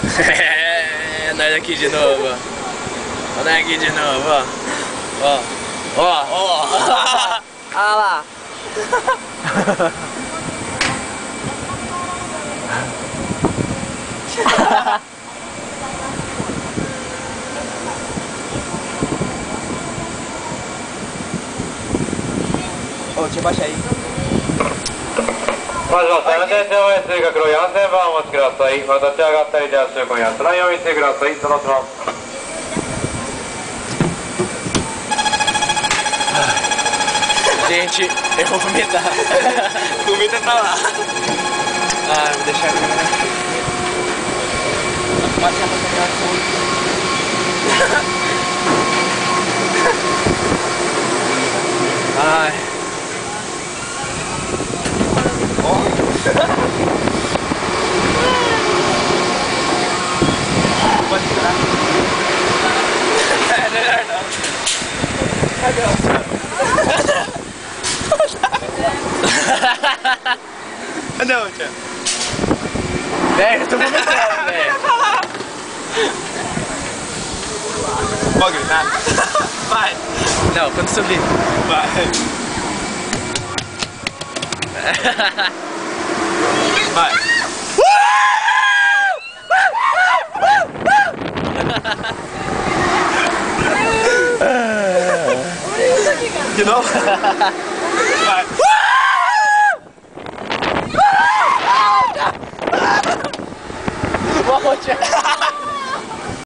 É, nós aqui de novo, ó. Olha aqui de novo, ó. Ó, ó, ó. Olha lá. Ô, deixa eu baixar aí. まずは最後電車を通学路4000番お待ちください。また立ち上がったりで足を今夜つないを見てください。届きます。Gente, eu vou vomitar. Vomita pra lá. Ah, vou deixar a câmera aqui. Pode passar pra pegar tudo. Ai. Pode tirar. É melhor não. Cadê o não, tia. Velho, eu tô vomitando, velho. Pode gritar? Vai. Não, quando subir. Vai. Vai. De novo? Vai. Vamos, tia.